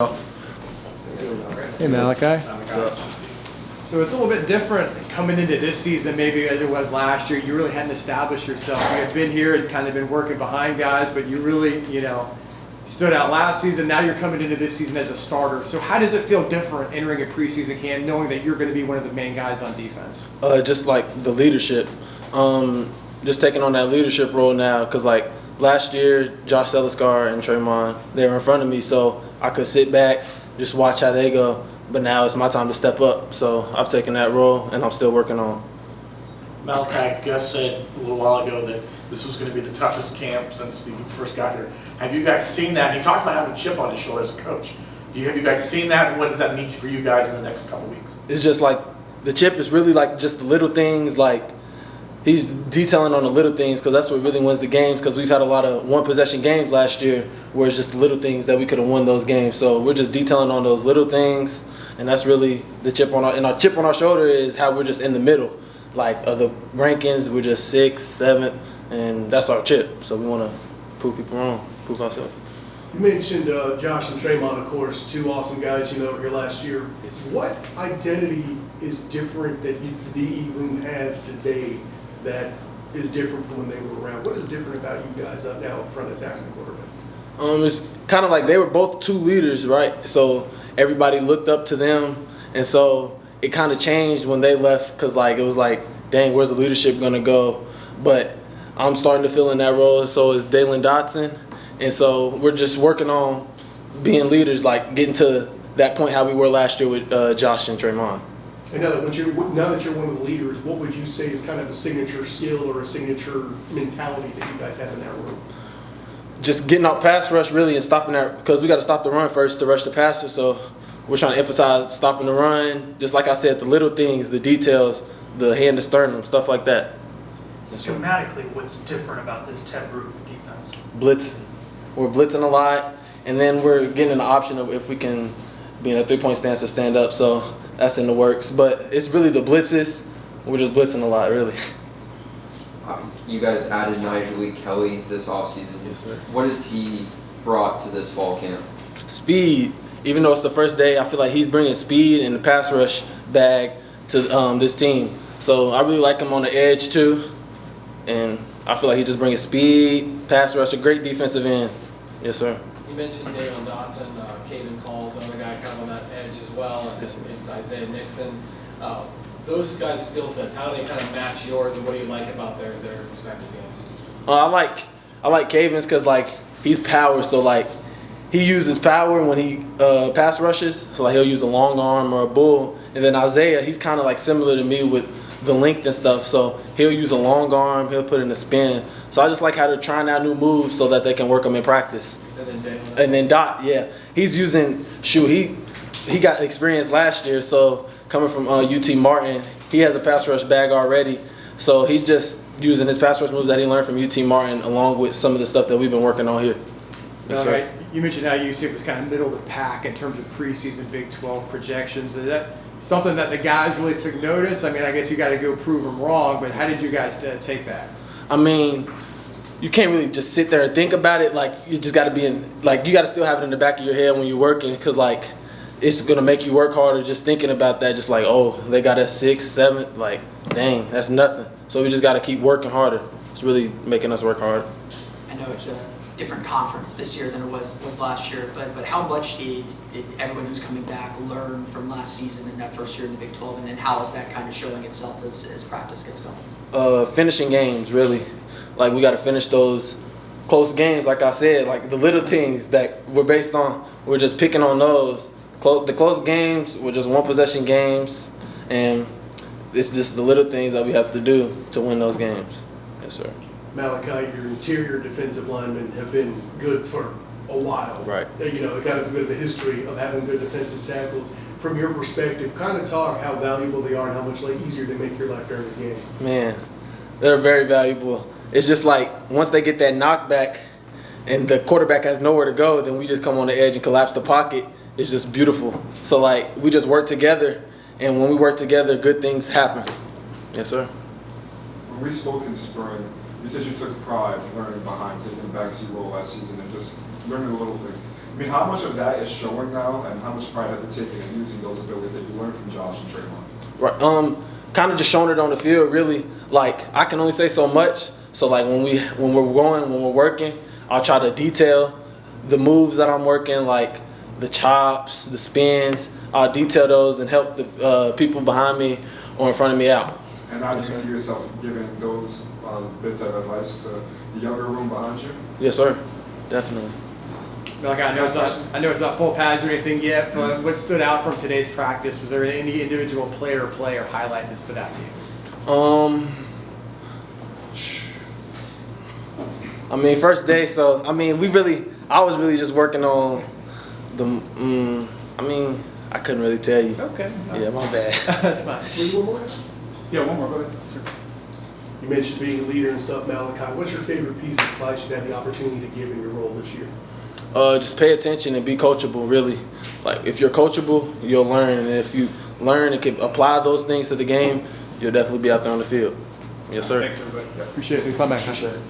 Hey Malachi. So it's a little bit different coming into this season maybe as it was last year. You really hadn't established yourself. You had been here and kind of been working behind guys, but you really, stood out last season. Now you're coming into this season as a starter. So how does it feel different entering a preseason camp knowing that you're going to be one of the main guys on defense? Just like the leadership. Just taking on that leadership role now because like last year, Josh Seliscar and Tremont, they were in front of me, so I could sit back, just watch how they go. But now it's my time to step up. So I've taken that role, and I'm still working on. Malachi, Gus said a little while ago that this was going to be the toughest camp since you first got here. Have you guys seen that? And you talked about having a chip on his shoulder as a coach. Have you guys seen that, and what does that mean for you guys in the next couple weeks? It's just like the chip is really like just the little things. Like he's detailing on the little things because that's what really wins the games. Because we've had a lot of one-possession games last year where it's just the little things that we could have won those games. So we're just detailing on those little things. And that's really the chip on our chip on our shoulder is how we're just in the middle. Like of the rankings, we're just 6th, 7th, and that's our chip. So we want to prove people wrong, prove ourselves. You mentioned Josh and Tremont, of course, two awesome guys over here last year. What identity is different that the DE room has today that is different from when they were around? What is different about you guys up now up front attacking the quarterback? It's kind of like they were both two leaders, right? So everybody looked up to them, and so it kind of changed when they left because like it was like, dang, where's the leadership gonna go? But I'm starting to fill in that role, and so is Dalen Dotson, and so we're just working on being leaders, like getting to that point how we were last year with Josh and Tremont. And now that you're one of the leaders, what would you say is kind of a signature skill or a signature mentality that you guys have in that room? Just getting out pass rush really and stopping that because we got to stop the run first to rush the passer. So we're trying to emphasize stopping the run. Just like I said, the little things, the details, the hand to sternum, stuff like that. Schematically, what's different about this Ted Roof defense? Blitz. We're blitzing a lot, and then we're getting an option of if we can be in a three-point stance or stand up. So that's in the works. But it's really the blitzes. We're just blitzing a lot, really. You guys added Nigel Kelly this offseason. Yes, sir. What has he brought to this fall camp? Speed. Even though it's the first day, I feel like he's bringing speed and the pass rush bag to this team. So I really like him on the edge too, and I feel like he's just bringing speed, pass rush, a great defensive end. Yes, sir. You mentioned Dalen Dotson, Caden Calls, another guy kind of on that edge as well, and it's Isaiah Nixon. Those guys' skill sets, how do they kind of match yours, and what do you like about their respective games? I like Caven's because like he's power, so like he uses power when he pass rushes. So like he'll use a long arm or a bull, and then Isaiah, he's kind of like similar to me with the length and stuff. So he'll use a long arm, he'll put in a spin. So I just like how they're trying out new moves so that they can work them in practice. And then Dot, yeah, he's using he got experience last year, so coming from UT Martin, he has a pass rush bag already. So he's just using his pass rush moves that he learned from UT Martin along with some of the stuff that we've been working on here. All right. You mentioned how UCF was kind of middle of the pack in terms of preseason Big 12 projections. Is that something that the guys really took notice? I mean, I guess you got to go prove them wrong, but how did you guys take that? I mean, you can't really just sit there and think about it. Like, you just got to be you got to still have it in the back of your head when you're working because, like, it's going to make you work harder just thinking about that. Just like, oh, they got a 6th, 7th. Like, dang, that's nothing. So we just got to keep working harder. It's really making us work hard. I know it's a different conference this year than it was last year, but how much did everyone who's coming back learn from last season in that first year in the Big 12, and then how is that kind of showing itself as practice gets going? Finishing games, really. Like, we got to finish those close games, like I said, like the little things that we're based on, we're just picking on those. The close games were just one-possession games, and it's just the little things that we have to do to win those games. Yes, sir. Malachi, your interior defensive linemen have been good for a while. Right. They got a bit of a history of having good defensive tackles. From your perspective, kind of talk how valuable they are and how much easier they make your life during the game. Man, they're very valuable. It's just like once they get that knockback and the quarterback has nowhere to go, then we just come on the edge and collapse the pocket. It's just beautiful. So, like, we just work together, and when we work together, good things happen. Yes, sir. When we spoke in spring, you said you took pride learning behind taking a backseat role last season and just learning the little things. I mean, how much of that is showing now, and how much pride have you taken in using those abilities that you learned from Josh and Trayvon? Right. Kind of just showing it on the field. Really, like I can only say so much. So like when we're working, I'll try to detail the moves that I'm working, like the chops, the spins. I'll detail those and help the people behind me or in front of me out. And how do you see yourself giving those bits of advice to the younger room behind you? Yes, sir. Definitely. Like I know it's not full pads or anything yet, but what stood out from today's practice? Was there any individual player or play or highlight that stood out to you? I mean, first day, so I mean, I was really just working on the. I mean, I couldn't really tell you. Okay. Yeah, my bad. That's fine. One more? Yeah, one more, go ahead. You mentioned being a leader and stuff, Malachi. What's your favorite piece of advice you've had the opportunity to give in your role this year? Just pay attention and be coachable, really. Like, if you're coachable, you'll learn. And if you learn and can apply those things to the game, you'll definitely be out there on the field. Yes, sir. Thanks, everybody. Appreciate it. Thanks a lot, man. Appreciate it.